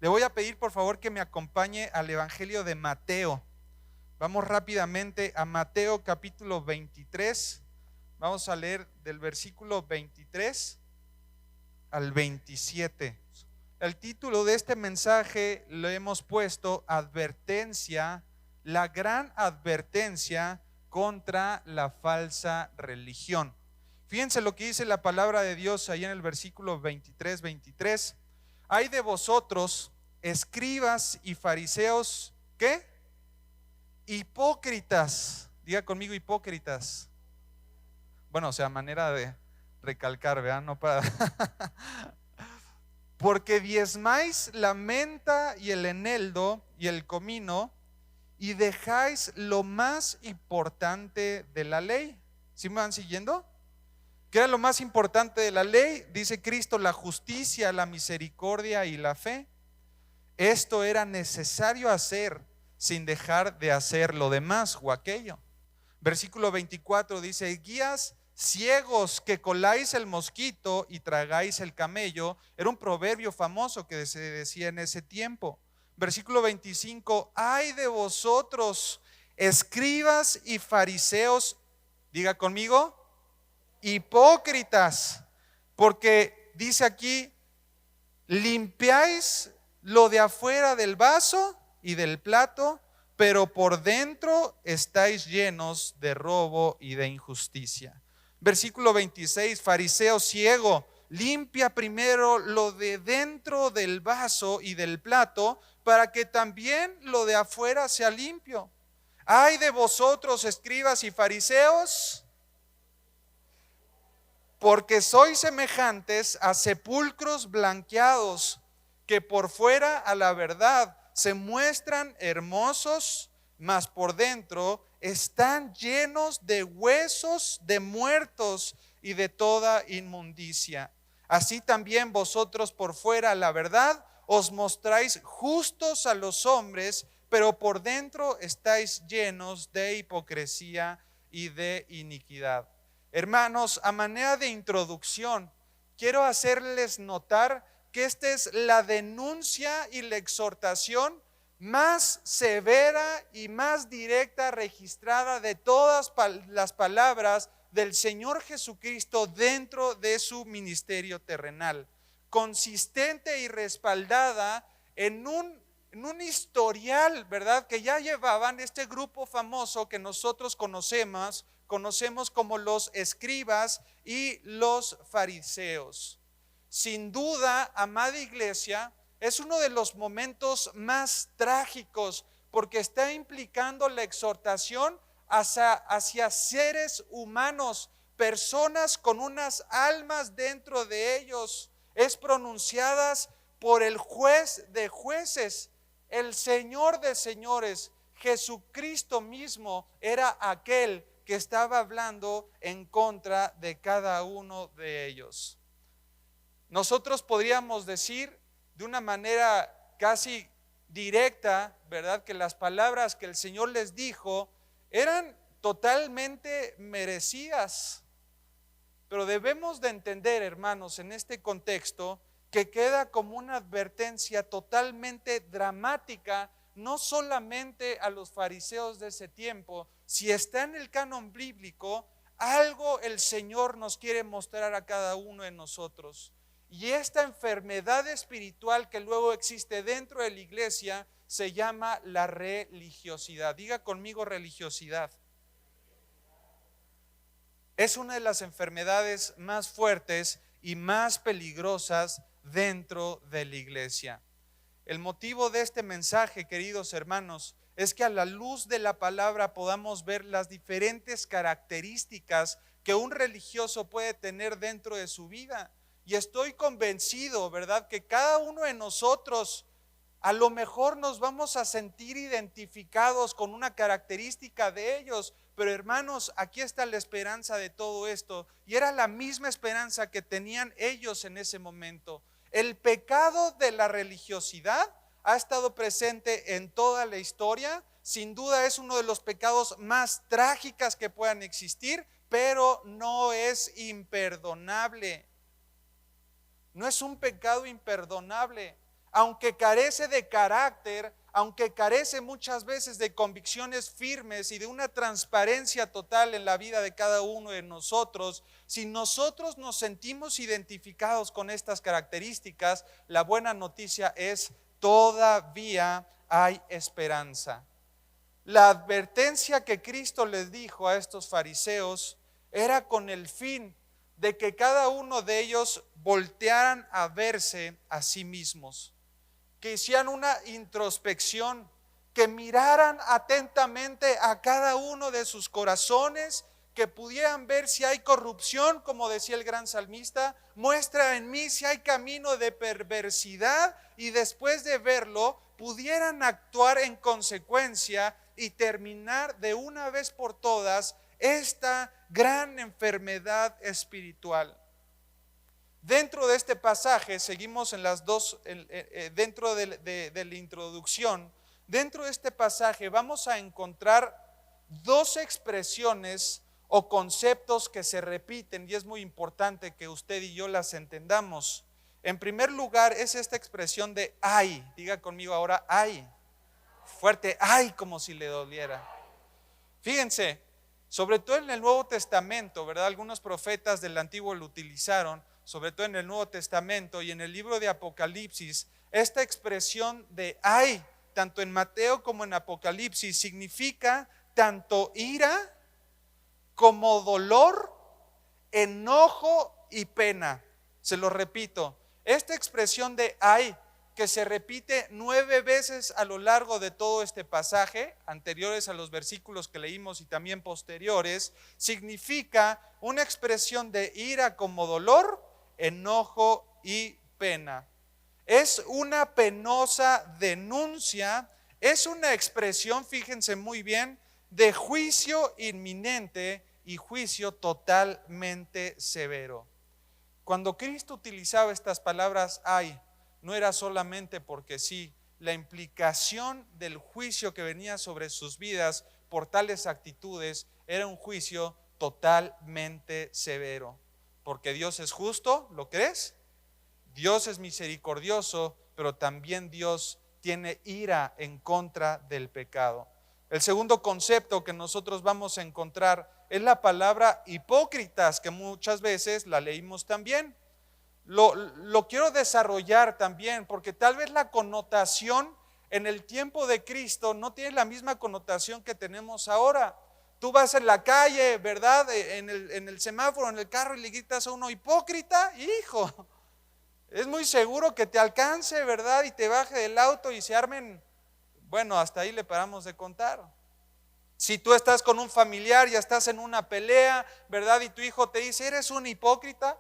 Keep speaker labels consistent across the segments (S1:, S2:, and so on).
S1: Le voy a pedir por favor que me acompañe al Evangelio de Mateo. Vamos rápidamente a Mateo capítulo 23. Vamos a leer del versículo 23 al 27. El título de este mensaje lo hemos puesto advertencia, la gran advertencia contra la falsa religión. Fíjense lo que dice la palabra de Dios ahí en el versículo 23. Hay de vosotros, escribas y fariseos, ¿qué? Hipócritas. Diga conmigo, hipócritas. Bueno, o sea, manera de recalcar, ¿verdad? No para. Porque diezmáis la menta y el eneldo y el comino y dejáis lo más importante de la ley. ¿Sí me van siguiendo? ¿Qué era lo más importante de la ley? Dice Cristo: la justicia, la misericordia y la fe. Esto era necesario hacer sin dejar de hacer lo demás o aquello. Versículo 24 dice: guías ciegos que coláis el mosquito y tragáis el camello. Era un proverbio famoso que se decía en ese tiempo. Versículo 25: ay de vosotros, escribas y fariseos, diga conmigo, hipócritas, porque dice aquí: limpiáis lo de afuera del vaso y del plato, pero por dentro estáis llenos de robo y de injusticia. Versículo 26: fariseo ciego, limpia primero lo de dentro del vaso y del plato, para que también lo de afuera sea limpio. Ay de vosotros, escribas y fariseos, porque sois semejantes a sepulcros blanqueados, que por fuera a la verdad se muestran hermosos, mas por dentro están llenos de huesos de muertos y de toda inmundicia. Así también vosotros por fuera a la verdad os mostráis justos a los hombres, pero por dentro estáis llenos de hipocresía y de iniquidad. Hermanos, a manera de introducción, quiero hacerles notar que esta es la denuncia y la exhortación más severa y más directa registrada de todas las palabras del Señor Jesucristo dentro de su ministerio terrenal, consistente y respaldada en un historial, ¿verdad?, que ya llevaban este grupo famoso que nosotros conocemos como los escribas y los fariseos. Sin duda, amada iglesia, es uno de los momentos más trágicos, porque está implicando la exhortación hacia seres humanos, personas con unas almas dentro de ellos. Es pronunciadas por el juez de jueces, el Señor de señores. Jesucristo mismo era aquel que estaba hablando en contra de cada uno de ellos. Nosotros podríamos decir de una manera casi directa, ¿verdad?, que las palabras que el Señor les dijo eran totalmente merecidas. Pero debemos de entender, hermanos, en este contexto, que queda como una advertencia totalmente dramática, no solamente a los fariseos de ese tiempo. Si está en el canon bíblico, algo el Señor nos quiere mostrar a cada uno de nosotros. Y esta enfermedad espiritual que luego existe dentro de la iglesia se llama la religiosidad. Diga conmigo, religiosidad. Es una de las enfermedades más fuertes y más peligrosas dentro de la iglesia. El motivo de este mensaje, queridos hermanos, es que a la luz de la palabra podamos ver las diferentes características que un religioso puede tener dentro de su vida. Y estoy convencido, ¿verdad?, que cada uno de nosotros a lo mejor nos vamos a sentir identificados con una característica de ellos. Pero hermanos, aquí está la esperanza de todo esto, y era la misma esperanza que tenían ellos en ese momento. El pecado de la religiosidad ha estado presente en toda la historia. Sin duda es uno de los pecados más trágicos que puedan existir, pero no es imperdonable. No es un pecado imperdonable. aunque carece de carácter, aunque carece muchas veces de convicciones firmes y de una transparencia total en la vida de cada uno de nosotros, si nosotros nos sentimos identificados con estas características, la buena noticia es todavía hay esperanza. La advertencia que Cristo les dijo a estos fariseos era con el fin de que cada uno de ellos voltearan a verse a sí mismos, que hicieran una introspección, que miraran atentamente a cada uno de sus corazones, que pudieran ver si hay corrupción, como decía el gran salmista, muestra en mí si hay camino de perversidad, y después de verlo pudieran actuar en consecuencia y terminar de una vez por todas esta gran enfermedad espiritual. Dentro de este pasaje, seguimos en las dos, dentro de la introducción, dentro de este pasaje vamos a encontrar dos expresiones o conceptos que se repiten, y es muy importante que usted y yo las entendamos. En primer lugar es esta expresión de ay. Diga conmigo ahora ay. Fuerte, ay, como si le doliera. Fíjense, sobre todo en el Nuevo Testamento, ¿verdad? Algunos profetas del Antiguo lo utilizaron, sobre todo en el Nuevo Testamento y en el libro de Apocalipsis. Esta expresión de ay, tanto en Mateo como en Apocalipsis, significa tanto ira como dolor, enojo y pena. Se lo repito, esta expresión de ay, que se repite 9 veces a lo largo de todo este pasaje, anteriores a los versículos que leímos y también posteriores, significa una expresión de ira como dolor, enojo y pena. Es una penosa denuncia, es una expresión, fíjense muy bien, de juicio inminente y juicio totalmente severo. Cuando Cristo utilizaba estas palabras ay, no era solamente porque sí, la implicación del juicio que venía sobre sus vidas por tales actitudes era un juicio totalmente severo. Porque Dios es justo, ¿lo crees? Dios es misericordioso, pero también Dios tiene ira en contra del pecado. El segundo concepto que nosotros vamos a encontrar es la palabra hipócritas, que muchas veces la leímos también. Lo quiero desarrollar también, porque tal vez la connotación en el tiempo de Cristo no tiene la misma connotación que tenemos ahora. Tú vas en la calle, ¿verdad? En el semáforo, en el carro, y le gritas a uno hipócrita, hijo, es muy seguro que te alcance, ¿verdad? Y te baje del auto y se armen, bueno, hasta ahí le paramos de contar. Si tú estás con un familiar y estás en una pelea, ¿verdad? Y tu hijo te dice, eres un hipócrita,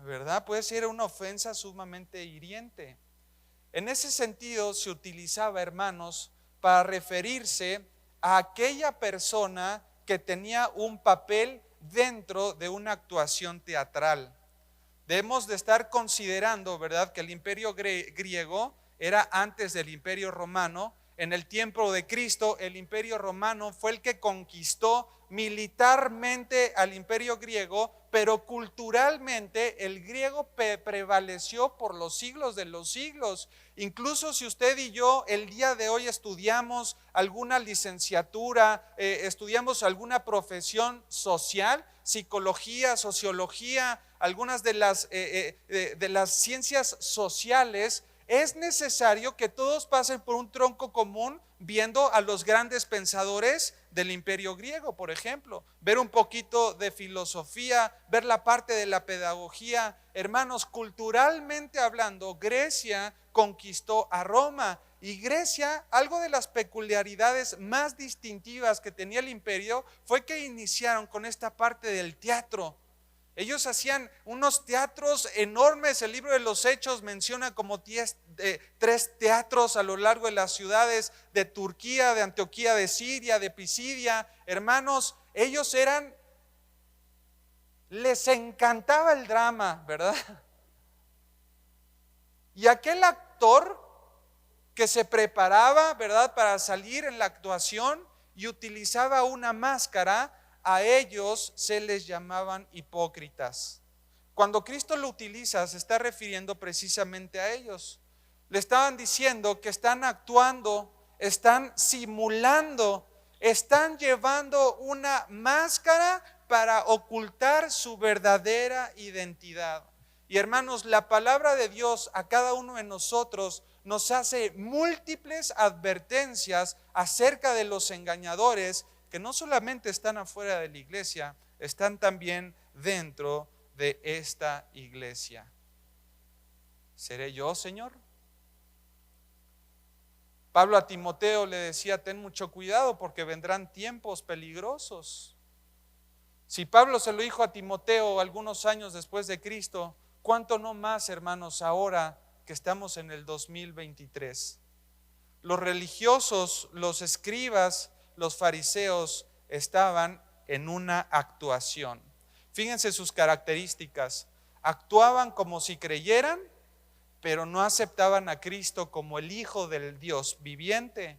S1: ¿verdad? Puede ser una ofensa sumamente hiriente. En ese sentido se utilizaba, hermanos, para referirse a aquella persona que tenía un papel dentro de una actuación teatral. Debemos de estar considerando, ¿verdad?, que el imperio griego era antes del imperio romano. En el tiempo de Cristo, el imperio romano fue el que conquistó militarmente al imperio griego, pero culturalmente el griego prevaleció por los siglos de los siglos. Incluso si usted y yo el día de hoy estudiamos alguna licenciatura, estudiamos alguna profesión social, psicología, sociología, algunas de las ciencias sociales, es necesario que todos pasen por un tronco común viendo a los grandes pensadores del imperio griego, por ejemplo, ver un poquito de filosofía, ver la parte de la pedagogía. Hermanos, culturalmente hablando, Grecia conquistó a Roma, y Grecia, algo de las peculiaridades más distintivas que tenía el imperio fue que iniciaron con esta parte del teatro. Ellos hacían unos teatros enormes. El libro de los Hechos menciona como 3 teatros a lo largo de las ciudades de Turquía, de Antioquía, de Siria, de Pisidia. Hermanos, ellos les encantaba el drama, ¿verdad? Y aquel actor que se preparaba, ¿verdad?, para salir en la actuación y utilizaba una máscara, a ellos se les llamaban hipócritas. Cuando Cristo lo utiliza, se está refiriendo precisamente a ellos. Le estaban diciendo que están actuando, están simulando, están llevando una máscara para ocultar su verdadera identidad. Y hermanos, la palabra de Dios a cada uno de nosotros nos hace múltiples advertencias acerca de los engañadores que no solamente están afuera de la iglesia, están también dentro de esta iglesia. ¿Seré yo, Señor? Pablo a Timoteo le decía: ten mucho cuidado porque vendrán tiempos peligrosos. Si Pablo se lo dijo a Timoteo algunos años después de Cristo, ¿cuánto no más, hermanos, ahora que estamos en el 2023? Los religiosos, los escribas, los fariseos estaban en una actuación. Fíjense sus características. Actuaban como si creyeran, pero no aceptaban a Cristo como el Hijo del Dios viviente.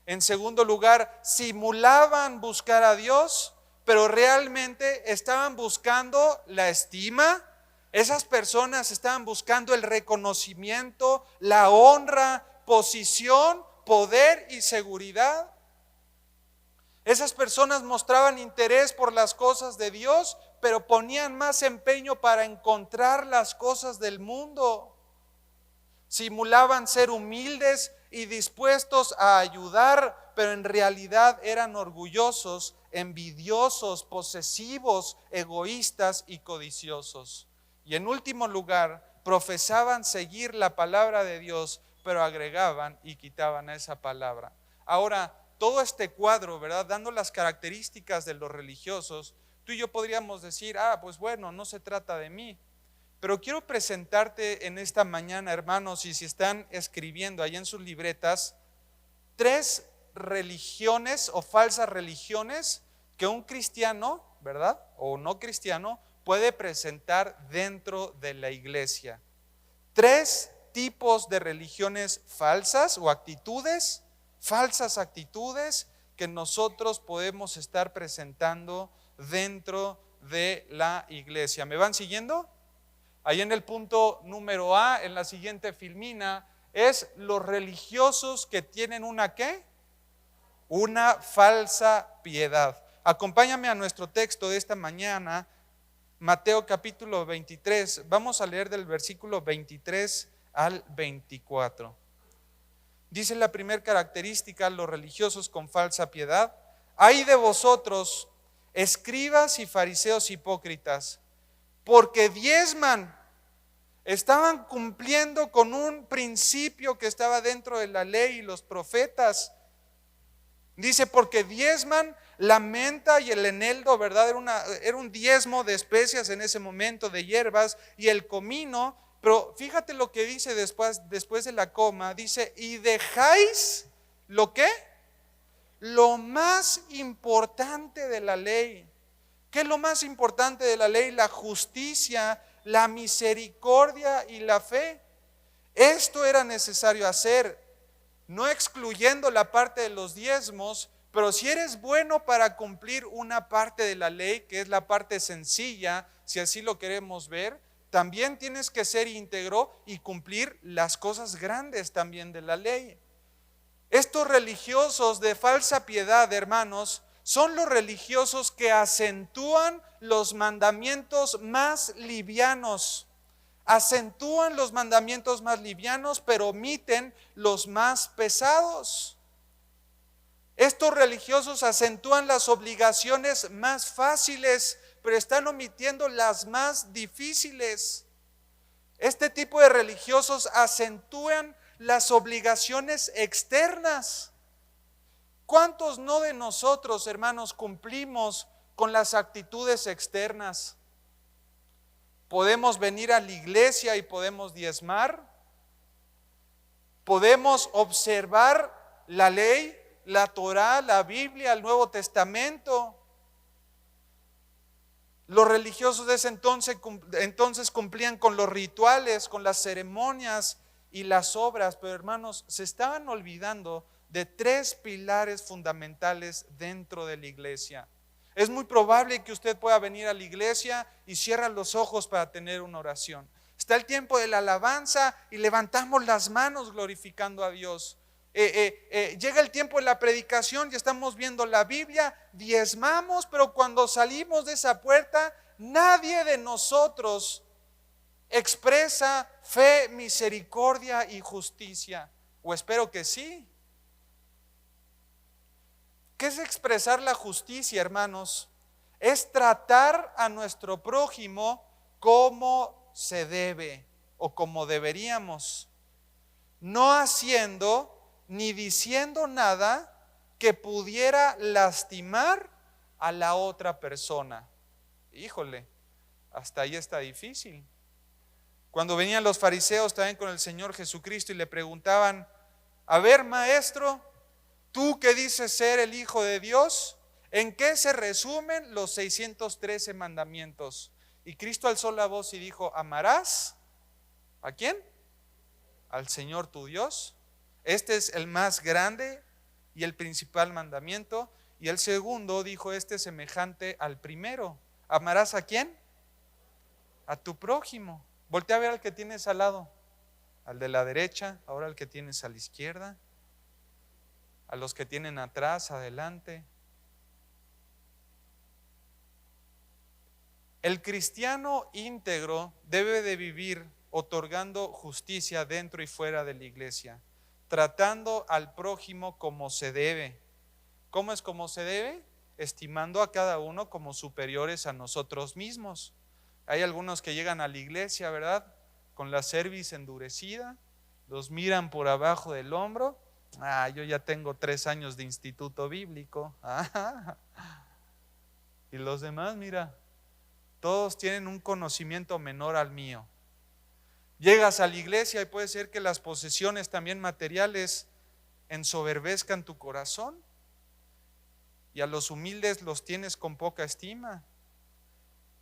S1: En segundo lugar, simulaban buscar a Dios, pero realmente estaban buscando la estima. Esas personas estaban buscando el reconocimiento, la honra, posición, poder y seguridad. Esas personas mostraban interés por las cosas de Dios, pero ponían más empeño para encontrar las cosas del mundo. Simulaban ser humildes y dispuestos a ayudar, pero en realidad eran orgullosos, envidiosos, posesivos, egoístas y codiciosos. Y en último lugar, profesaban seguir la palabra de Dios, pero agregaban y quitaban a esa palabra. Ahora, todo este cuadro, ¿verdad? Dando las características de los religiosos, tú y yo podríamos decir: pues bueno, no se trata de mí. Pero quiero presentarte en esta mañana, hermanos, y si están escribiendo ahí en sus libretas, 3 religiones o falsas religiones que un cristiano, ¿verdad? O no cristiano, puede presentar dentro de la iglesia. 3 tipos de religiones falsas o actitudes, falsas actitudes que nosotros podemos estar presentando dentro de la iglesia. ¿Me van siguiendo? Ahí en el punto número A, en la siguiente filmina, es los religiosos que tienen una ¿qué? Una falsa piedad. Acompáñame a nuestro texto de esta mañana, Mateo capítulo 23. Vamos a leer del versículo 23 al 24. Dice la primera característica: los religiosos con falsa piedad. Ay de vosotros, escribas y fariseos hipócritas, porque diezman. Estaban cumpliendo con un principio que estaba dentro de la ley y los profetas. Dice: porque diezman la menta y el eneldo, ¿verdad? Era un diezmo de especias en ese momento, de hierbas, y el comino. Pero fíjate lo que dice después de la coma. Dice: y dejáis ¿lo qué? Lo más importante de la ley. ¿Qué es lo más importante de la ley? La justicia, la misericordia y la fe. Esto era necesario hacer, no excluyendo la parte de los diezmos, pero si eres bueno para cumplir una parte de la ley, que es la parte sencilla, si así lo queremos ver, también tienes que ser íntegro y cumplir las cosas grandes también de la ley. Estos religiosos de falsa piedad, hermanos, son los religiosos que acentúan los mandamientos más livianos. Acentúan los mandamientos más livianos, pero omiten los más pesados. Estos religiosos acentúan las obligaciones más fáciles, pero están omitiendo las más difíciles. Este tipo de religiosos acentúan las obligaciones externas. ¿Cuántos no de nosotros, hermanos, cumplimos con las actitudes externas? Podemos venir a la iglesia y podemos diezmar. Podemos observar la ley, la Torá, la Biblia, el Nuevo Testamento. Los religiosos de ese entonces cumplían con los rituales, con las ceremonias y las obras, pero hermanos, se estaban olvidando de 3 pilares fundamentales dentro de la iglesia. Es muy probable que usted pueda venir a la iglesia y cierra los ojos para tener una oración. Está el tiempo de la alabanza y levantamos las manos glorificando a Dios. Llega el tiempo de la predicación y estamos viendo la Biblia, diezmamos, pero cuando salimos de esa puerta, nadie de nosotros expresa fe, misericordia y justicia. O espero que sí. ¿Qué es expresar la justicia, hermanos? Es tratar a nuestro prójimo como se debe o como deberíamos, no haciendo ni diciendo nada que pudiera lastimar a la otra persona. Híjole, hasta ahí está difícil. Cuando venían los fariseos también con el Señor Jesucristo y le preguntaban: a ver, maestro, tú que dices ser el Hijo de Dios, ¿en qué se resumen los 613 mandamientos? Y Cristo alzó la voz y dijo: amarás, ¿a quién? Al Señor tu Dios. Este es el más grande y el principal mandamiento. Y el segundo dijo: este es semejante al primero. ¿Amarás a quién? A tu prójimo. Voltea a ver al que tienes al lado, al de la derecha, ahora al que tienes a la izquierda, a los que tienen atrás, adelante. El cristiano íntegro debe de vivir otorgando justicia dentro y fuera de la iglesia, tratando al prójimo como se debe. ¿Cómo es como se debe? Estimando a cada uno como superiores a nosotros mismos. Hay algunos que llegan a la iglesia, ¿verdad?, con la cerviz endurecida, los miran por abajo del hombro. Yo ya tengo 3 años de instituto bíblico. Y los demás, mira, todos tienen un conocimiento menor al mío. Llegas a la iglesia y puede ser que las posesiones también materiales ensoberbezcan tu corazón, y a los humildes los tienes con poca estima.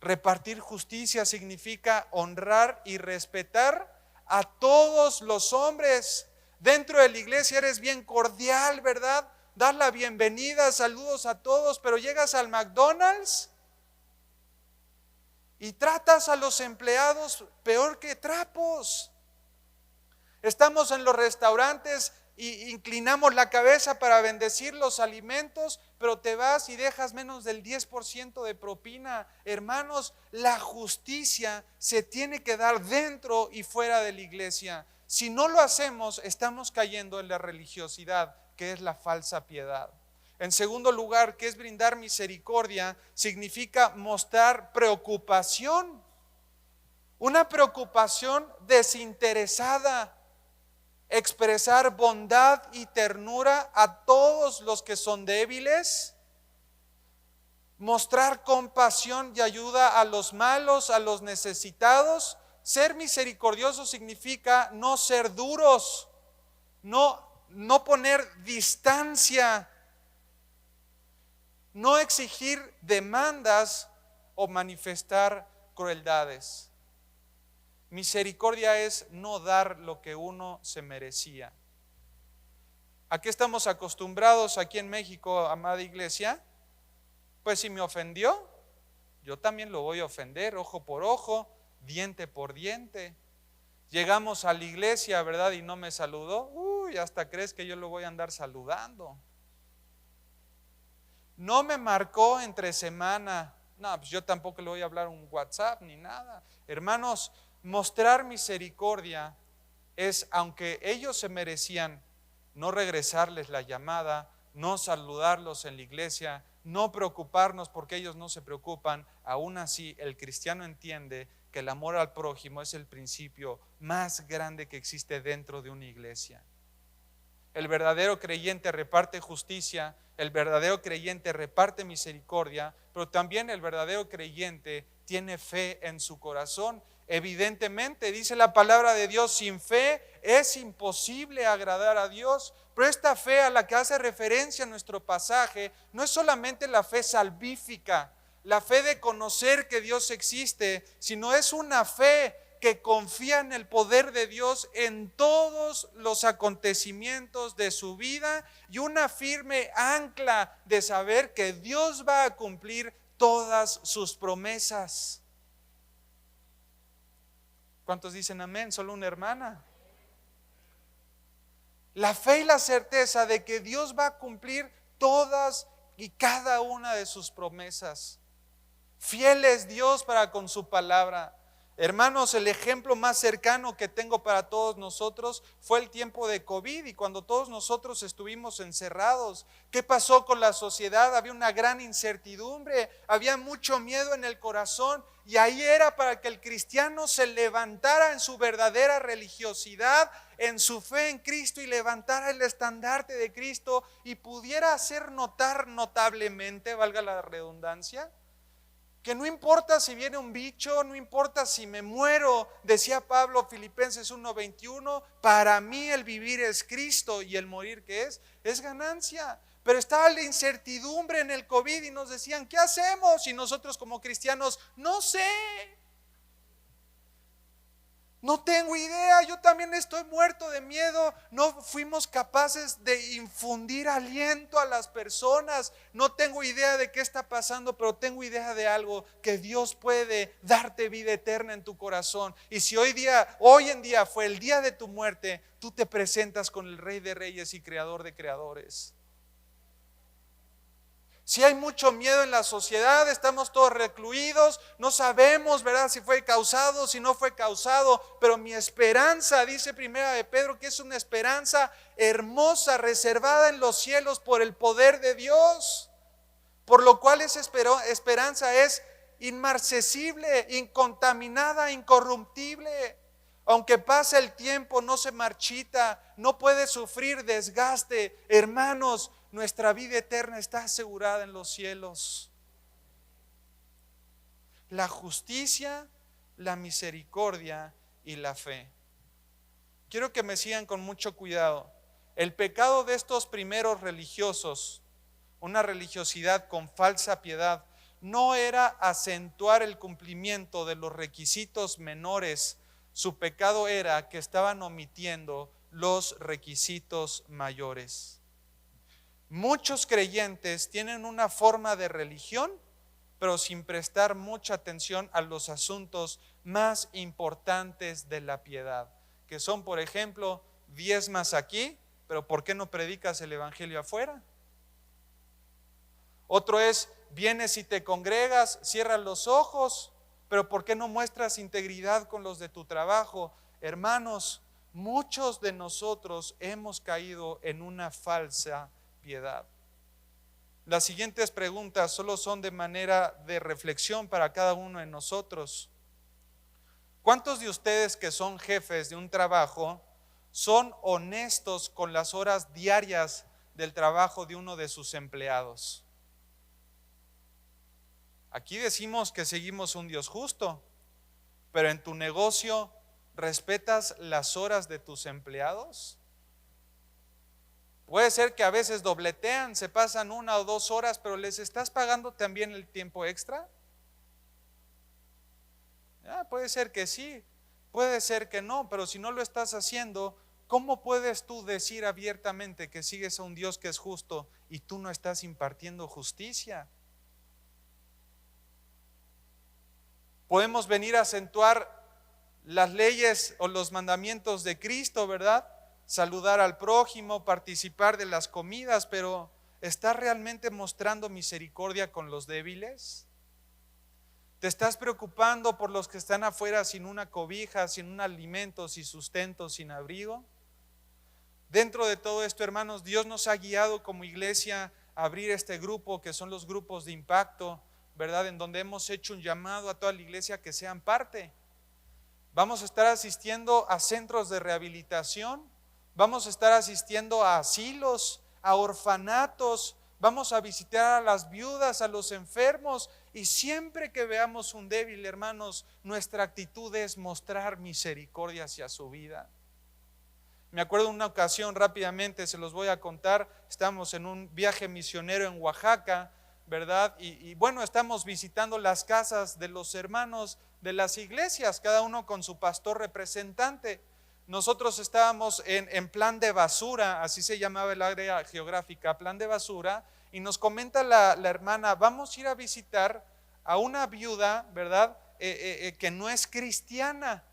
S1: Repartir justicia significa honrar y respetar a todos los hombres. Dentro de la iglesia eres bien cordial, ¿verdad? Das la bienvenida, saludos a todos, pero llegas al McDonald's y tratas a los empleados peor que trapos. Estamos en los restaurantes y inclinamos la cabeza para bendecir los alimentos, pero te vas y dejas menos del 10% de propina. Hermanos, la justicia se tiene que dar dentro y fuera de la iglesia. Si no lo hacemos, estamos cayendo en la religiosidad, que es la falsa piedad. En segundo lugar, ¿qué es brindar misericordia? Significa mostrar preocupación, una preocupación desinteresada. Expresar bondad y ternura a todos los que son débiles, mostrar compasión y ayuda a los malos, a los necesitados. Ser misericordioso significa no ser duros, no poner distancia, no exigir demandas o manifestar crueldades. Misericordia es no dar lo que uno se merecía. ¿A qué estamos acostumbrados aquí en México, amada iglesia? Pues si me ofendió, yo también lo voy a ofender, ojo por ojo, diente por diente. Llegamos a la iglesia, ¿verdad?, y no me saludó, hasta crees que yo lo voy a andar saludando. No me marcó entre semana, no, pues yo tampoco le voy a hablar un WhatsApp ni nada. Hermanos, mostrar misericordia es, aunque ellos se merecían, no regresarles la llamada, no saludarlos en la iglesia, no preocuparnos porque ellos no se preocupan. Aún así, el cristiano entiende que el amor al prójimo es el principio más grande que existe dentro de una iglesia. El verdadero creyente reparte justicia, el verdadero creyente reparte misericordia, pero también el verdadero creyente tiene fe en su corazón. Evidentemente, dice la palabra de Dios, sin fe es imposible agradar a Dios. Pero esta fe a la que hace referencia nuestro pasaje no es solamente la fe salvífica, la fe de conocer que Dios existe, sino es una fe que confía en el poder de Dios en todos los acontecimientos de su vida y una firme ancla de saber que Dios va a cumplir todas sus promesas. ¿Cuántos dicen amén? Solo una hermana. La fe y la certeza de que Dios va a cumplir todas y cada una de sus promesas. Fiel es Dios para con su palabra. Hermanos, el ejemplo más cercano que tengo para todos nosotros fue el tiempo de COVID y cuando todos nosotros estuvimos encerrados. ¿Qué pasó con la sociedad? Había una gran incertidumbre, había mucho miedo en el corazón y ahí era para que el cristiano se levantara en su verdadera religiosidad, en su fe en Cristo y levantara el estandarte de Cristo y pudiera hacer notar notablemente, valga la redundancia, que no importa si viene un bicho, no importa si me muero, decía Pablo, Filipenses 1:21, para mí el vivir es Cristo y el morir ¿qué es? Es ganancia. Pero estaba la incertidumbre en el COVID y nos decían, ¿qué hacemos? Y nosotros como cristianos, no sé. No tengo idea, yo también estoy muerto de miedo. No fuimos capaces de infundir aliento a las personas. No tengo idea de qué está pasando, pero tengo idea de algo, que Dios puede darte vida eterna en tu corazón. Y si hoy en día fue el día de tu muerte, tú te presentas con el Rey de Reyes y Creador de Creadores. Si hay mucho miedo en la sociedad, estamos todos recluidos, no sabemos, ¿verdad?, si fue causado, si no fue causado, pero mi esperanza, dice Primera de Pedro, que es una esperanza hermosa, reservada en los cielos por el poder de Dios, por lo cual esa esperanza es inmarcesible, incontaminada, incorruptible. Aunque pase el tiempo, no se marchita, no puede sufrir desgaste. Hermanos, nuestra vida eterna está asegurada en los cielos. La justicia, la misericordia y la fe. Quiero que me sigan con mucho cuidado. El pecado de estos primeros religiosos, una religiosidad con falsa piedad, no era acentuar el cumplimiento de los requisitos menores. Su pecado era que estaban omitiendo los requisitos mayores. Muchos creyentes tienen una forma de religión, pero sin prestar mucha atención a los asuntos más importantes de la piedad, que son, por ejemplo, diezmas aquí, pero ¿por qué no predicas el evangelio afuera? Otro es, vienes y te congregas, cierras los ojos, pero ¿por qué no muestras integridad con los de tu trabajo? Hermanos, muchos de nosotros hemos caído en una falsa piedad. Las siguientes preguntas solo son de manera de reflexión para cada uno de nosotros. ¿Cuántos de ustedes que son jefes de un trabajo son honestos con las horas diarias del trabajo de uno de sus empleados? Aquí decimos que seguimos un Dios justo, pero en tu negocio, ¿respetas las horas de tus empleados? Puede ser que a veces dobletean, se pasan 1 o 2 horas, pero ¿les estás pagando también el tiempo extra? Puede ser que sí, puede ser que no, pero si no lo estás haciendo, ¿cómo puedes tú decir abiertamente que sigues a un Dios que es justo y tú no estás impartiendo justicia? Podemos venir a acentuar las leyes o los mandamientos de Cristo, ¿verdad? Saludar al prójimo, participar de las comidas, pero ¿estás realmente mostrando misericordia con los débiles? ¿Te estás preocupando por los que están afuera sin una cobija, sin un alimento, sin sustento, sin abrigo? Dentro de todo esto, hermanos, Dios nos ha guiado como iglesia a abrir este grupo que son los grupos de impacto, ¿verdad? En donde hemos hecho un llamado a toda la iglesia que sean parte. Vamos a estar asistiendo a centros de rehabilitación, vamos a estar asistiendo a asilos, a orfanatos, vamos a visitar a las viudas, a los enfermos, y siempre que veamos un débil, hermanos, nuestra actitud es mostrar misericordia hacia su vida. Me acuerdo de una ocasión, rápidamente se los voy a contar, estamos en un viaje misionero en Oaxaca, ¿verdad? Y bueno, estamos visitando las casas de los hermanos de las iglesias, cada uno con su pastor representante. Nosotros estábamos en plan de basura, así se llamaba el área geográfica, plan de basura, y nos comenta la hermana, vamos a ir a visitar a una viuda, ¿verdad? Que no es cristiana.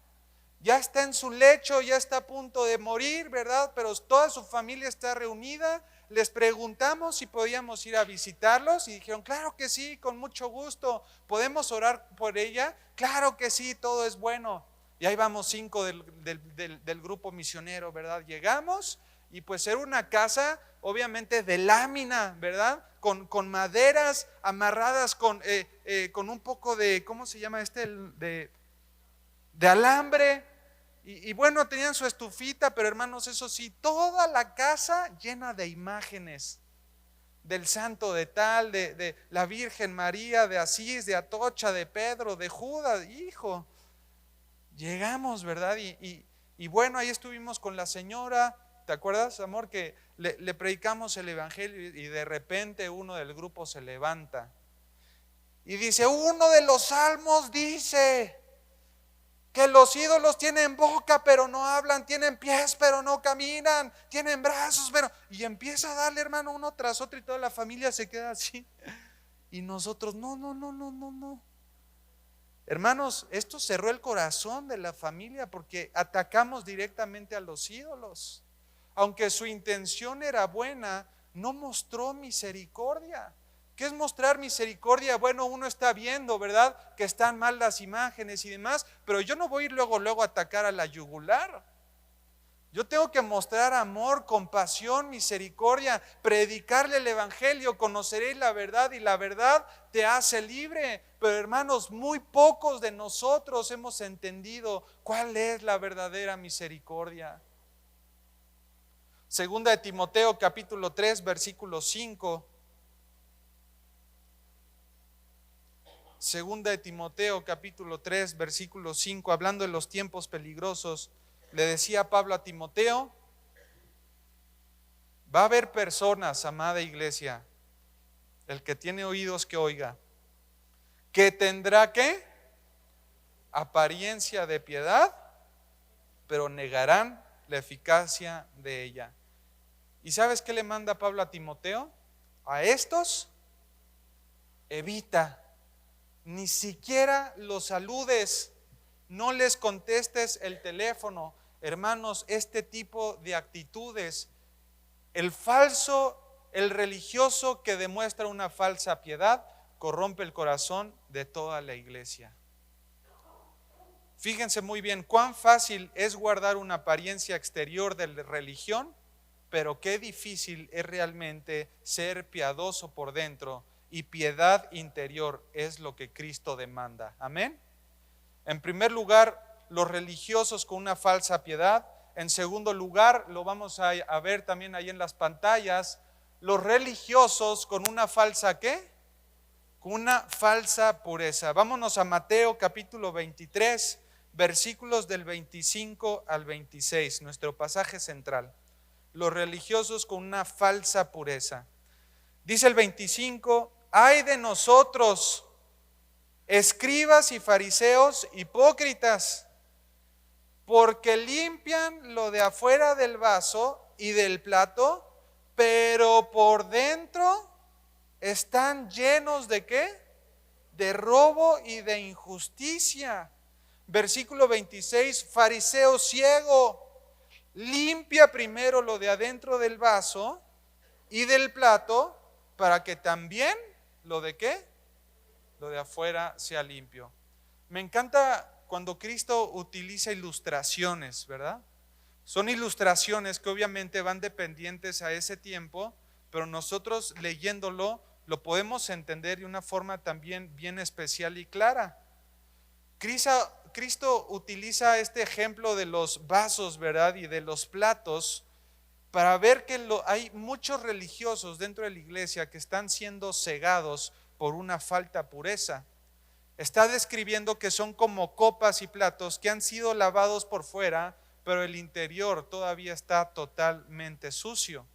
S1: Ya está en su lecho, ya está a punto de morir, ¿verdad? Pero toda su familia está reunida. Les preguntamos si podíamos ir a visitarlos y dijeron, claro que sí, con mucho gusto. ¿Podemos orar por ella? Claro que sí, todo es bueno. Y ahí vamos 5 del grupo misionero, ¿verdad? Llegamos y pues era una casa obviamente de lámina, ¿verdad? Con maderas amarradas con un poco de, ¿cómo se llama este? De alambre. Y bueno, tenían su estufita, pero hermanos, eso sí, toda la casa llena de imágenes del santo de tal, de la Virgen María, de Asís, de Atocha, de Pedro, de Judas. Hijo, llegamos, ¿verdad? Y bueno, ahí estuvimos con la señora. ¿Te acuerdas, amor, que le predicamos el evangelio y de repente uno del grupo se levanta y dice, uno de los salmos dice que los ídolos tienen boca pero no hablan, tienen pies pero no caminan, tienen brazos pero... Y empieza a darle, hermano, uno tras otro y toda la familia se queda así. Y nosotros, no. Hermanos, esto cerró el corazón de la familia porque atacamos directamente a los ídolos. Aunque su intención era buena, no mostró misericordia. ¿Qué es mostrar misericordia? Bueno, uno está viendo, ¿verdad? Que están mal las imágenes y demás, pero yo no voy a ir luego a atacar a la yugular. Yo tengo que mostrar amor, compasión, misericordia, predicarle el evangelio, conoceréis la verdad y la verdad te hace libre. Pero hermanos, muy pocos de nosotros hemos entendido cuál es la verdadera misericordia. Segunda de Timoteo capítulo 3 versículo 5. Segunda de Timoteo capítulo 3 versículo 5, hablando de los tiempos peligrosos, le decía Pablo a Timoteo, va a haber personas, amada iglesia, el que tiene oídos que oiga, que tendrá ¿qué? Apariencia de piedad, pero negarán la eficacia de ella. ¿Y sabes qué le manda Pablo a Timoteo? A estos, evita. Ni siquiera los saludes, no les contestes el teléfono. Hermanos, este tipo de actitudes, el religioso que demuestra una falsa piedad, corrompe el corazón de toda la iglesia. Fíjense muy bien cuán fácil es guardar una apariencia exterior de religión, pero qué difícil es realmente ser piadoso por dentro. Y piedad interior es lo que Cristo demanda. Amén. En primer lugar, los religiosos con una falsa piedad. En segundo lugar, lo vamos a ver también ahí en las pantallas, los religiosos con una falsa ¿qué? Con una falsa pureza. Vámonos a Mateo capítulo 23, versículos del 25 al 26, nuestro pasaje central. Los religiosos con una falsa pureza. Dice el 25, ay de nosotros, escribas y fariseos hipócritas, porque limpian lo de afuera del vaso y del plato, pero por dentro están llenos ¿de qué? De robo y de injusticia. Versículo 26, fariseo ciego, limpia primero lo de adentro del vaso y del plato, para que también lo de qué? Lo de afuera sea limpio. Me encanta cuando Cristo utiliza ilustraciones, ¿verdad? Son ilustraciones que obviamente van dependientes a ese tiempo, pero nosotros leyéndolo lo podemos entender de una forma también bien especial y clara. Cristo utiliza este ejemplo de los vasos, ¿verdad? Y de los platos para ver que hay muchos religiosos dentro de la iglesia que están siendo cegados por una falta pureza. Está describiendo que son como copas y platos que han sido lavados por fuera, pero el interior todavía está totalmente sucio.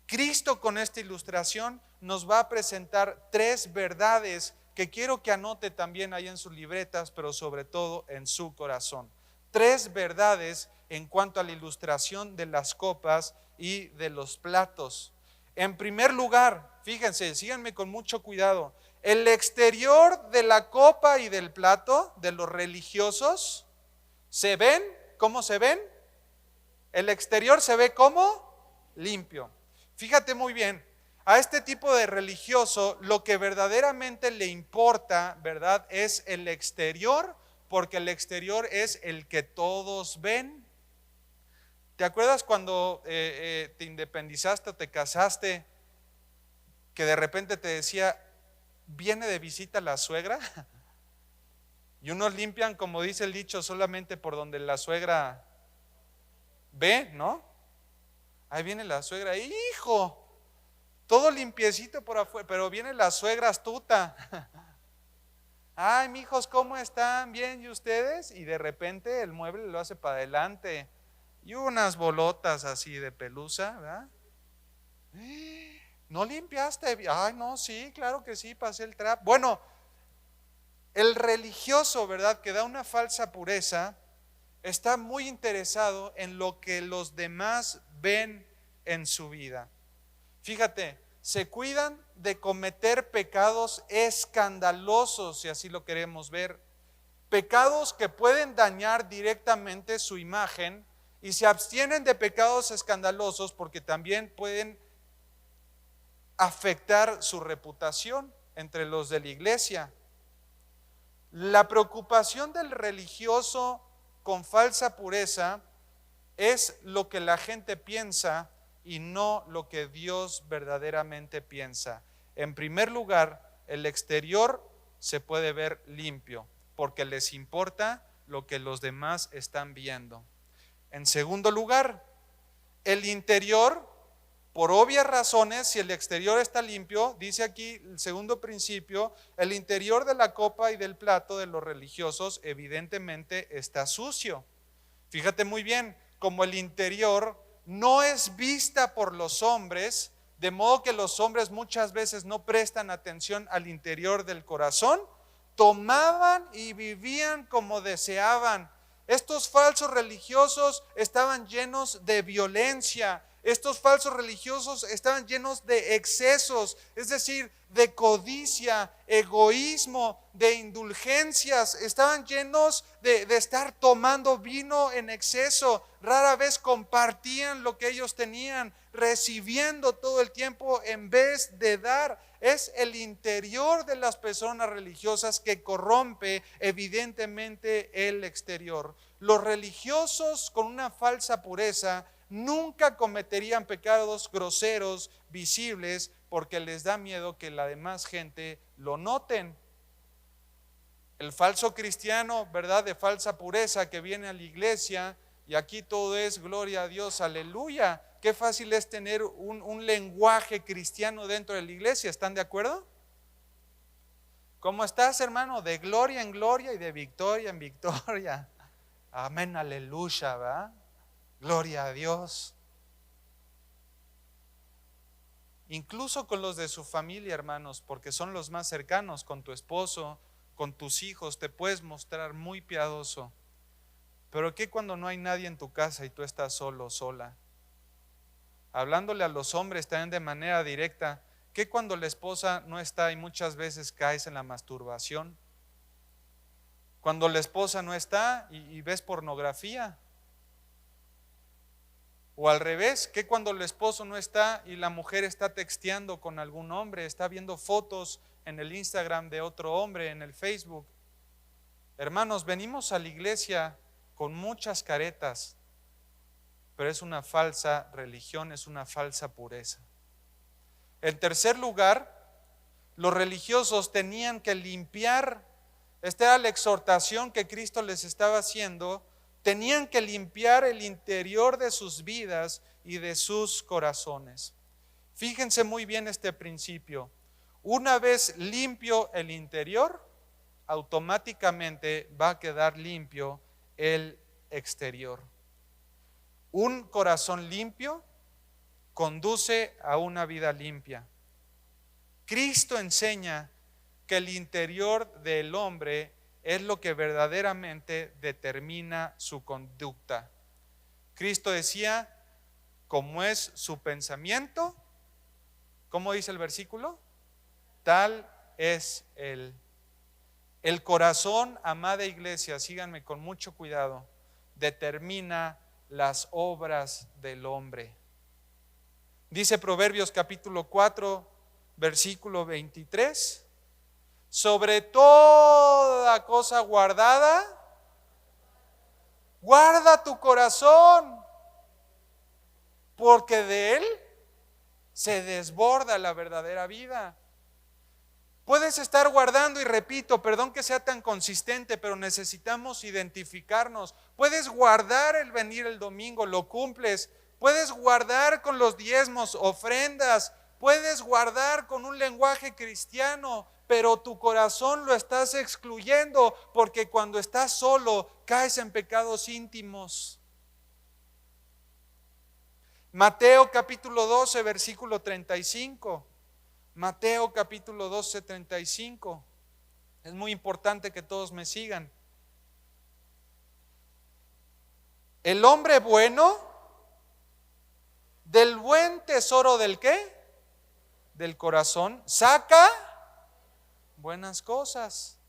S1: Cristo con esta ilustración nos va a presentar 3 verdades que quiero que anote también ahí en sus libretas, pero sobre todo en su corazón. 3 verdades en cuanto a la ilustración de las copas y de los platos. En primer lugar, fíjense, síganme con mucho cuidado. El exterior de la copa y del plato de los religiosos, ¿se ven? ¿Cómo se ven? El exterior se ve como limpio. Fíjate muy bien, a este tipo de religioso lo que verdaderamente le importa, ¿verdad? Es el exterior, porque el exterior es el que todos ven. ¿Te acuerdas cuando te independizaste o te casaste, que de repente te decía, viene de visita la suegra? Y unos limpian, como dice el dicho, solamente por donde la suegra ve, ¿no? Ahí viene la suegra, hijo, todo limpiecito por afuera, pero viene la suegra astuta. Ay, mijos, ¿cómo están? ¿Bien? ¿Y ustedes? Y de repente el mueble lo hace para adelante y unas bolotas así de pelusa, ¿verdad? ¿No limpiaste? Ay, no, sí, claro que sí, pasé el trapo. Bueno, el religioso, ¿verdad?, que da una falsa pureza, está muy interesado en lo que los demás ven en su vida. Fíjate, se cuidan de cometer pecados escandalosos, si así lo queremos ver, pecados que pueden dañar directamente su imagen, y se abstienen de pecados escandalosos porque también pueden afectar su reputación entre los de la iglesia. La preocupación del religioso con falsa pureza es lo que la gente piensa y no lo que Dios verdaderamente piensa. En primer lugar, el exterior se puede ver limpio porque les importa lo que los demás están viendo. En segundo lugar, el interior, por obvias razones, si el exterior está limpio, dice aquí el segundo principio, el interior de la copa y del plato de los religiosos evidentemente está sucio. Fíjate muy bien, como el interior no es vista por los hombres, de modo que los hombres muchas veces no prestan atención al interior del corazón, tomaban y vivían como deseaban. Estos falsos religiosos estaban llenos de violencia. Estos falsos religiosos estaban llenos de excesos, es decir, de codicia, egoísmo, de indulgencias. Estaban llenos de estar tomando vino en exceso. Rara vez compartían lo que ellos tenían, recibiendo todo el tiempo en vez de dar. Es el interior de las personas religiosas que corrompe evidentemente el exterior. Los religiosos con una falsa pureza nunca cometerían pecados groseros, visibles, porque les da miedo que la demás gente lo noten. El falso cristiano, ¿verdad?, de falsa pureza que viene a la iglesia y aquí todo es gloria a Dios, aleluya. Qué fácil es tener un lenguaje cristiano dentro de la iglesia, ¿están de acuerdo? ¿Cómo estás, hermano? De gloria en gloria y de victoria en victoria. Amén, aleluya, ¿verdad? Gloria a Dios. Incluso con los de su familia, hermanos, porque son los más cercanos, con tu esposo, con tus hijos, te puedes mostrar muy piadoso. Pero ¿qué cuando no hay nadie en tu casa y tú estás solo, sola? Hablándole a los hombres también de manera directa, ¿qué cuando la esposa no está y muchas veces caes en la masturbación? Cuando la esposa no está y ves pornografía. O al revés, ¿qué cuando el esposo no está y la mujer está texteando con algún hombre, está viendo fotos en el Instagram de otro hombre, en el Facebook? Hermanos, venimos a la iglesia con muchas caretas, pero es una falsa religión, es una falsa pureza. En tercer lugar, los religiosos tenían que limpiar, esta era la exhortación que Cristo les estaba haciendo, tenían que limpiar el interior de sus vidas y de sus corazones. Fíjense muy bien este principio. Una vez limpio el interior, automáticamente va a quedar limpio el exterior. Un corazón limpio conduce a una vida limpia. Cristo enseña que el interior del hombre es lo que verdaderamente determina su conducta. Cristo decía, como es su pensamiento, ¿cómo dice el versículo? Tal es él. El corazón, amada iglesia, síganme con mucho cuidado, determina las obras del hombre. Dice Proverbios capítulo 4, versículo 23, sobre toda cosa guardada, guarda tu corazón, porque de él se desborda la verdadera vida. Puedes estar guardando, y repito, perdón que sea tan consistente, pero necesitamos identificarnos. Puedes guardar el venir el domingo, lo cumples. Puedes guardar con los diezmos, ofrendas. Puedes guardar con un lenguaje cristiano, pero tu corazón lo estás excluyendo, porque cuando estás solo caes en pecados íntimos. Mateo capítulo 12, versículo 35. Mateo capítulo 12, 35. Es muy importante que todos me sigan. El hombre bueno, del buen tesoro del ¿qué? Del corazón, saca buenas cosas.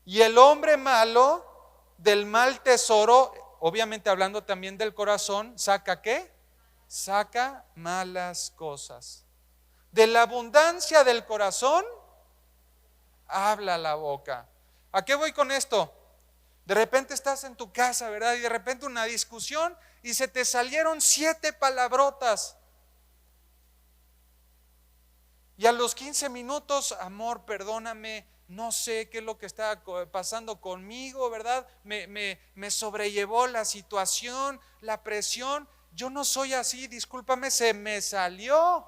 S1: Y el hombre malo, del mal tesoro, obviamente hablando también del corazón, ¿saca qué? Saca malas cosas. De la abundancia del corazón habla la boca. ¿A qué voy con esto? De repente estás en tu casa, ¿verdad? Y de repente una discusión y se te salieron 7 palabrotas. Y a los 15 minutos, amor, perdóname, no sé qué es lo que está pasando conmigo, ¿verdad? Me sobrellevó la situación, la presión. Yo no soy así, discúlpame, se me salió.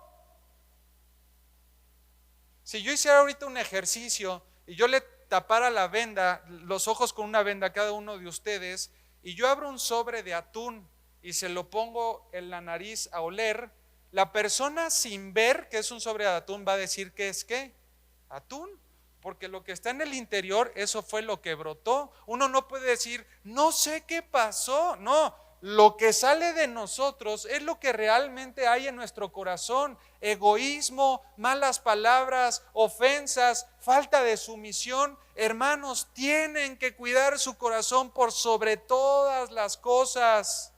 S1: Si yo hiciera ahorita un ejercicio y yo le tapara la venda, los ojos con una venda a cada uno de ustedes, y yo abro un sobre de atún y se lo pongo en la nariz a oler, la persona sin ver que es un sobre de atún va a decir que es ¿qué? Atún, porque lo que está en el interior, eso fue lo que brotó. Uno no puede decir, no sé qué pasó, no. Lo que sale de nosotros es lo que realmente hay en nuestro corazón. Egoísmo, malas palabras, ofensas, falta de sumisión. Hermanos, tienen que cuidar su corazón por sobre todas las cosas.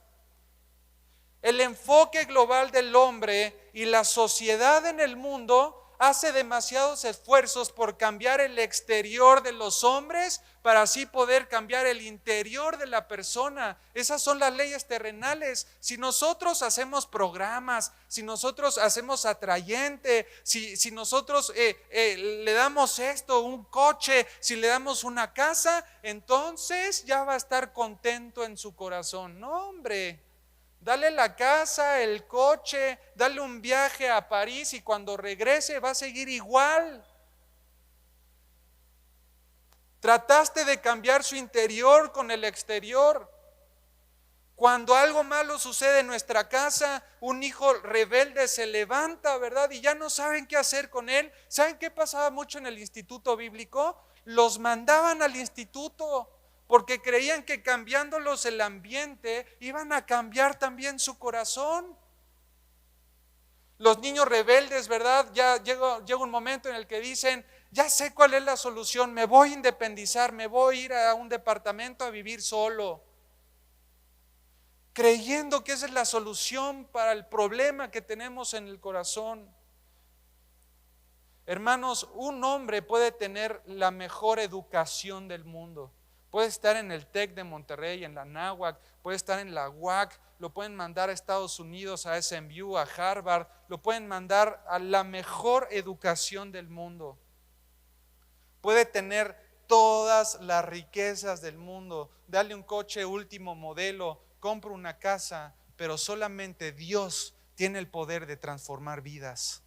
S1: El enfoque global del hombre y la sociedad en el mundo hace demasiados esfuerzos por cambiar el exterior de los hombres para así poder cambiar el interior de la persona. Esas son las leyes terrenales. Si nosotros hacemos programas, si nosotros hacemos atrayente, si nosotros le damos esto, un coche, si le damos una casa, entonces ya va a estar contento en su corazón. No, hombre. Dale la casa, el coche, dale un viaje a París y cuando regrese va a seguir igual. Trataste de cambiar su interior con el exterior. Cuando algo malo sucede en nuestra casa, un hijo rebelde se levanta, ¿verdad? Y ya no saben qué hacer con él. ¿Saben qué pasaba mucho en el instituto bíblico? Los mandaban al instituto, porque creían que cambiándolos el ambiente iban a cambiar también su corazón. Los niños rebeldes, ¿verdad? Ya llega un momento en el que dicen, ya sé cuál es la solución, me voy a independizar, me voy a ir a un departamento a vivir solo, creyendo que esa es la solución para el problema que tenemos en el corazón. Hermanos, un hombre puede tener la mejor educación del mundo. Puede estar en el TEC de Monterrey, en la Anáhuac, puede estar en la UAC, lo pueden mandar a Estados Unidos, a SMU, a Harvard, lo pueden mandar a la mejor educación del mundo. Puede tener todas las riquezas del mundo, darle un coche último modelo, compra una casa, pero solamente Dios tiene el poder de transformar vidas.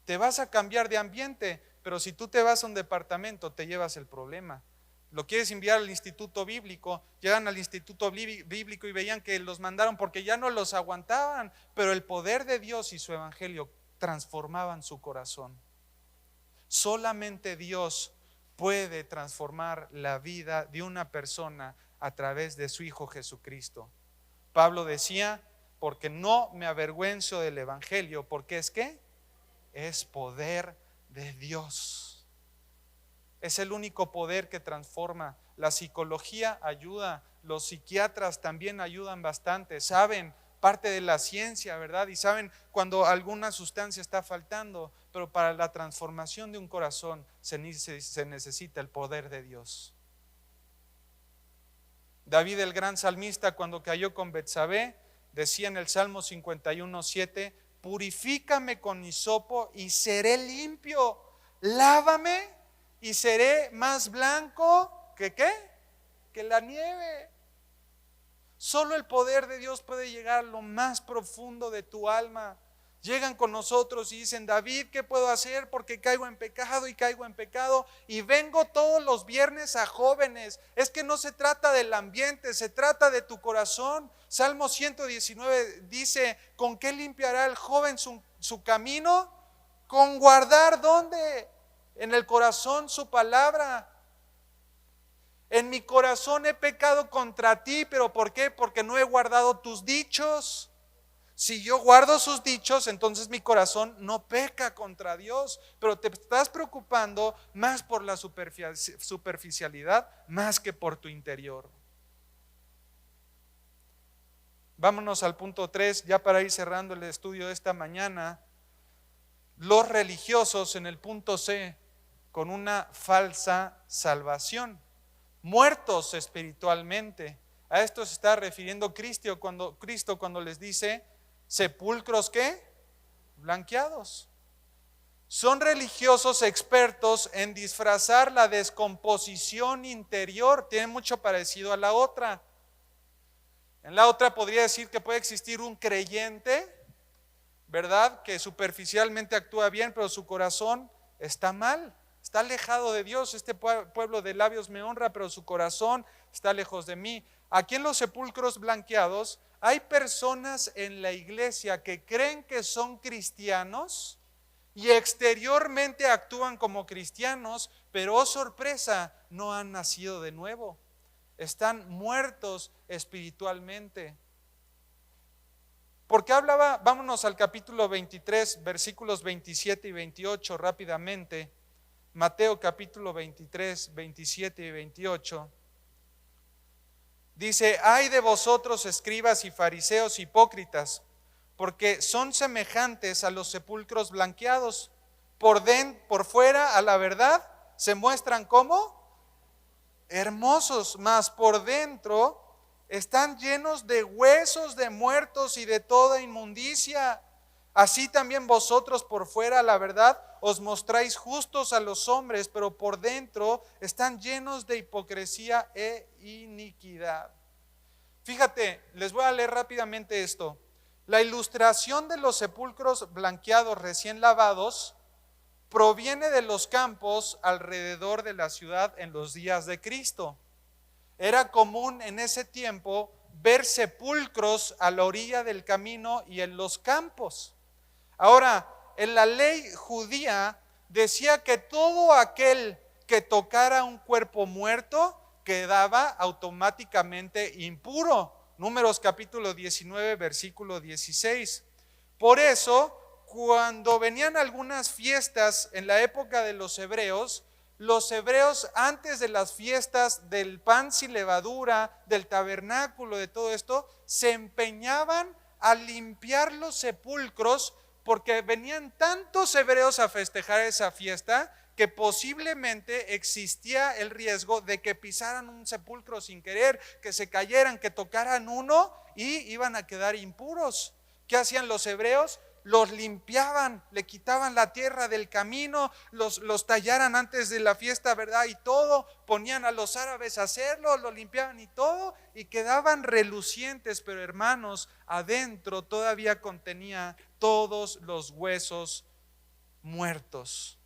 S1: Te vas a cambiar de ambiente, pero si tú te vas a un departamento, te llevas el problema. Lo quieres enviar al instituto bíblico, llegan al instituto bíblico y veían que los mandaron porque ya no los aguantaban, pero el poder de Dios y su evangelio transformaban su corazón. Solamente Dios puede transformar la vida de una persona a través de su Hijo Jesucristo. Pablo decía, porque no me avergüenzo del Evangelio, porque es que es poder de Dios. Es el único poder que transforma. La psicología ayuda, los psiquiatras también ayudan bastante, saben parte de la ciencia, ¿verdad? Y saben cuando alguna sustancia está faltando, pero para la transformación de un corazón se necesita el poder de Dios. David, el gran salmista, cuando cayó con Betsabé, decía en el Salmo 51:7, purifícame con hisopo y seré limpio, lávame y seré más blanco que ¿qué? Que la nieve. Solo el poder de Dios puede llegar a lo más profundo de tu alma. Llegan con nosotros y dicen, David, ¿qué puedo hacer? Porque caigo en pecado y caigo en pecado. Y vengo todos los viernes a jóvenes. Es que no se trata del ambiente, se trata de tu corazón. Salmo 119 dice, ¿con qué limpiará el joven su camino? Con guardar, ¿dónde? En el corazón su palabra. En mi corazón he pecado contra ti, ¿pero por qué? Porque no he guardado tus dichos. Si yo guardo sus dichos, entonces mi corazón no peca contra Dios, pero te estás preocupando más por la superficialidad más que por tu interior. Vámonos al punto 3, ya para ir cerrando el estudio de esta mañana. Los religiosos en el punto C, con una falsa salvación, muertos espiritualmente. A esto se está refiriendo Cristo cuando les dice sepulcros ¿qué? Blanqueados. Son religiosos expertos en disfrazar la descomposición interior. Tiene mucho parecido a la otra. En la otra podría decir que puede existir un creyente, ¿verdad? Que superficialmente actúa bien, pero su corazón está mal. Está alejado de Dios. Este pueblo de labios me honra, pero su corazón está lejos de mí. Aquí en los sepulcros blanqueados hay personas en la iglesia que creen que son cristianos y exteriormente actúan como cristianos, pero oh sorpresa, no han nacido de nuevo. Están muertos espiritualmente. Porque hablaba, vámonos al capítulo 23, versículos 27 y 28 rápidamente. Mateo capítulo 23, 27 y 28. Dice, ay de vosotros escribas y fariseos hipócritas, porque son semejantes a los sepulcros blanqueados. Por fuera, a la verdad, se muestran como hermosos, mas por dentro están llenos de huesos de muertos y de toda inmundicia. Así también vosotros por fuera, la verdad, os mostráis justos a los hombres, pero por dentro están llenos de hipocresía e iniquidad. Fíjate, les voy a leer rápidamente esto. La ilustración de los sepulcros blanqueados recién lavados proviene de los campos alrededor de la ciudad en los días de Cristo. Era común en ese tiempo ver sepulcros a la orilla del camino y en los campos. Ahora, en la ley judía decía que todo aquel que tocara un cuerpo muerto quedaba automáticamente impuro. Números capítulo 19, versículo 16. Por eso, cuando venían algunas fiestas en la época de los hebreos antes de las fiestas del pan sin levadura, del tabernáculo, de todo esto, se empeñaban a limpiar los sepulcros porque venían tantos hebreos a festejar esa fiesta que posiblemente existía el riesgo de que pisaran un sepulcro sin querer, que se cayeran, que tocaran uno y iban a quedar impuros. ¿Qué hacían los hebreos? Los limpiaban, le quitaban la tierra del camino, los tallaran antes de la fiesta, ¿verdad? Y todo, ponían a los árabes a hacerlo, lo limpiaban y todo, y quedaban relucientes, pero hermanos, adentro todavía contenía todos los huesos muertos.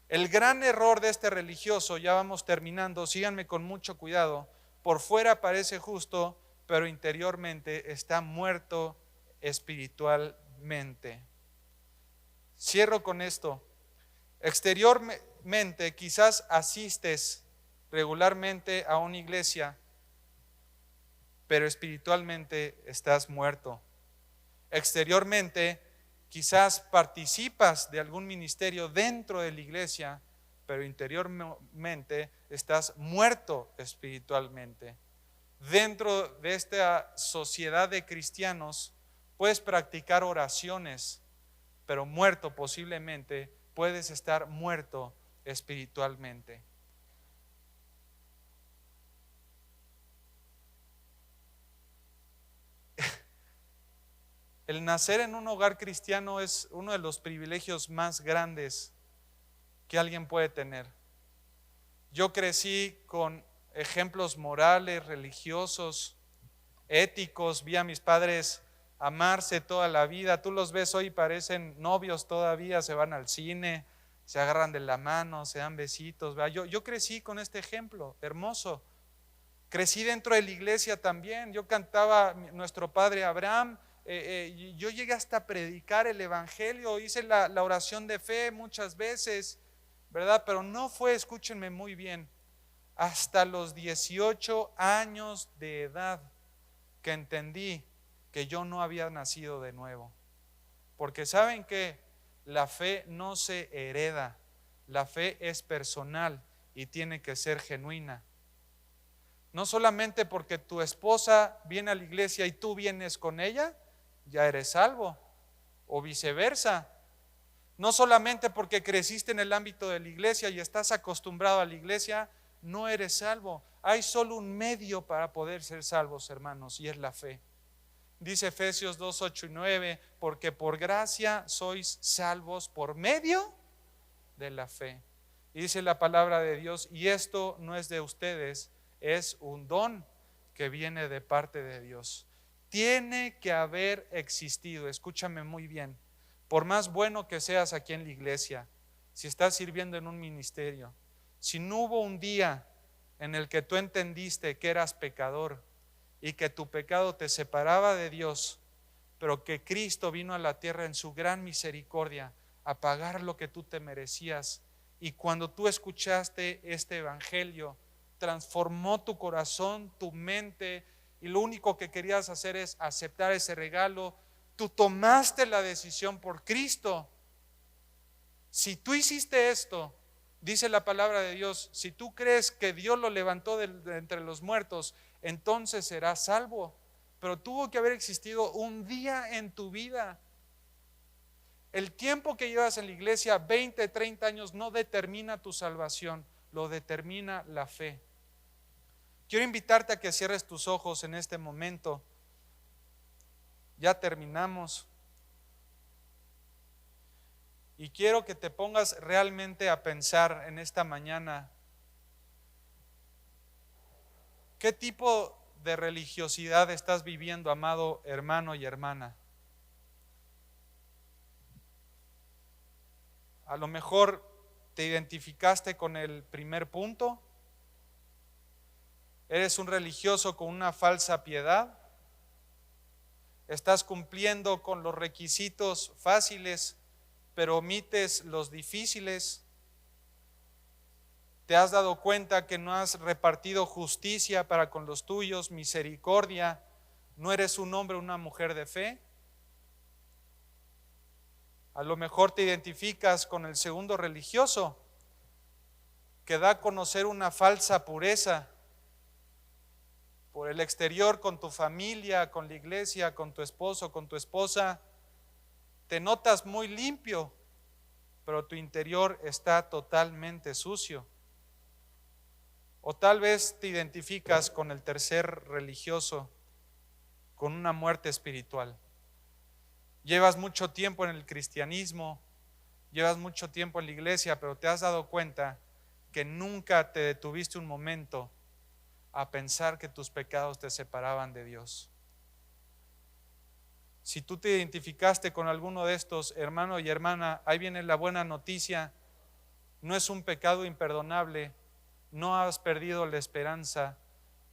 S1: El gran error de este religioso, ya vamos terminando, síganme con mucho cuidado, por fuera parece justo, pero interiormente está muerto espiritualmente. Cierro con esto. Exteriormente quizás asistes regularmente a una iglesia, pero espiritualmente estás muerto. Exteriormente quizás participas de algún ministerio dentro de la iglesia, pero interiormente estás muerto espiritualmente. Dentro de esta sociedad de cristianos puedes practicar oraciones, pero muerto posiblemente puedes estar muerto espiritualmente. El nacer en un hogar cristiano es uno de los privilegios más grandes que alguien puede tener. Yo crecí con ejemplos morales, religiosos, éticos, vi a mis padres amarse toda la vida. Tú los ves hoy, parecen novios todavía, se van al cine, se agarran de la mano, se dan besitos. Yo crecí con este ejemplo hermoso. Crecí dentro de la iglesia también. Yo cantaba nuestro padre Abraham. Yo llegué hasta predicar el evangelio, hice la oración de fe muchas veces, ¿verdad? Pero no fue, escúchenme muy bien, hasta los 18 años de edad que entendí que yo no había nacido de nuevo. Porque ¿saben qué? La fe no se hereda, la fe es personal y tiene que ser genuina. No solamente porque tu esposa viene a la iglesia y tú vienes con ella, ya eres salvo, o viceversa. No solamente porque creciste en el ámbito de la iglesia y estás acostumbrado a la iglesia, no eres salvo. Hay solo un medio para poder ser salvos, hermanos, y es la fe. Dice Efesios 2, 8 y 9, porque por gracia sois salvos por medio de la fe. Y dice la palabra de Dios, y esto no es de ustedes, es un don que viene de parte de Dios. Tiene que haber existido, escúchame muy bien, por más bueno que seas aquí en la iglesia, si estás sirviendo en un ministerio, si no hubo un día en el que tú entendiste que eras pecador y que tu pecado te separaba de Dios, pero que Cristo vino a la tierra en su gran misericordia a pagar lo que tú te merecías, y cuando tú escuchaste este evangelio, transformó tu corazón, tu mente, y lo único que querías hacer es aceptar ese regalo. Tú tomaste la decisión por Cristo. Si tú hiciste esto, dice la palabra de Dios, si tú crees que Dios lo levantó de entre los muertos, entonces serás salvo. Pero tuvo que haber existido un día en tu vida. El tiempo que llevas en la iglesia, 20, 30 años, no determina tu salvación, lo determina la fe. Quiero invitarte a que cierres tus ojos en este momento. Ya terminamos. Y quiero que te pongas realmente a pensar en esta mañana, ¿qué tipo de religiosidad estás viviendo, amado hermano y hermana? A lo mejor te identificaste con el primer punto. ¿Eres un religioso con una falsa piedad? ¿Estás cumpliendo con los requisitos fáciles, pero omites los difíciles? ¿Te has dado cuenta que no has repartido justicia para con los tuyos, misericordia? ¿No eres un hombre o una mujer de fe? A lo mejor te identificas con el segundo religioso, que da a conocer una falsa pureza. Por el exterior, con tu familia, con la iglesia, con tu esposo, con tu esposa, te notas muy limpio, pero tu interior está totalmente sucio. O tal vez te identificas con el tercer religioso, con una muerte espiritual. Llevas mucho tiempo en el cristianismo, llevas mucho tiempo en la iglesia, pero te has dado cuenta que nunca te detuviste un momento a pensar que tus pecados te separaban de Dios. Si tú te identificaste con alguno de estos, hermano y hermana, ahí viene la buena noticia. No es un pecado imperdonable, no has perdido la esperanza.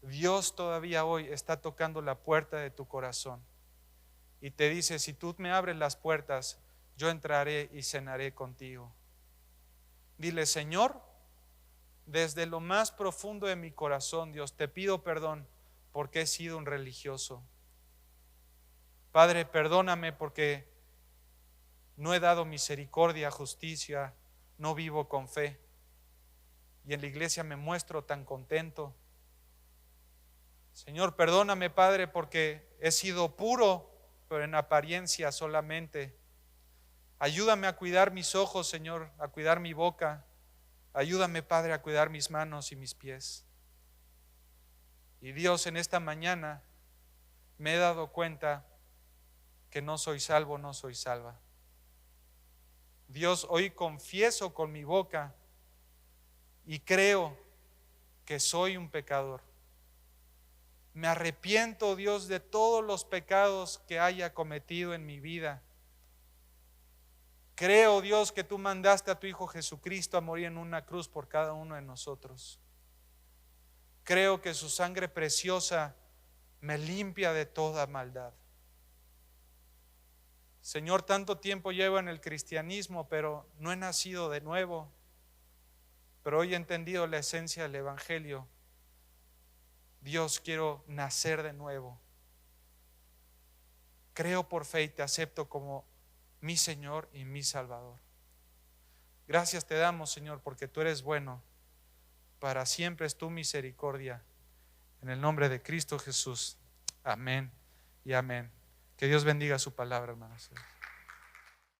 S1: Dios todavía hoy está tocando la puerta de tu corazón y te dice, si tú me abres las puertas, yo entraré y cenaré contigo. Dile: Señor, desde lo más profundo de mi corazón, Dios, te pido perdón porque he sido un religioso. Padre, perdóname porque no he dado misericordia, justicia, no vivo con fe. Y en la iglesia me muestro tan contento. Señor, perdóname, Padre, porque he sido puro, pero en apariencia solamente. Ayúdame a cuidar mis ojos, Señor, a cuidar mi boca. Ayúdame, Padre, a cuidar mis manos y mis pies. Y Dios, en esta mañana me he dado cuenta que no soy salvo, no soy salva. Dios, hoy confieso con mi boca y creo que soy un pecador. Me arrepiento, Dios, de todos los pecados que haya cometido en mi vida. Creo, Dios, que tú mandaste a tu Hijo Jesucristo a morir en una cruz por cada uno de nosotros. Creo que su sangre preciosa me limpia de toda maldad. Señor, tanto tiempo llevo en el cristianismo, pero no he nacido de nuevo. Pero hoy he entendido la esencia del Evangelio. Dios, quiero nacer de nuevo. Creo por fe y te acepto como mi Señor y mi Salvador. Gracias te damos, Señor, porque tú eres bueno. Para siempre es tu misericordia. En el nombre de Cristo Jesús. Amén y amén. Que Dios bendiga su palabra, hermanos.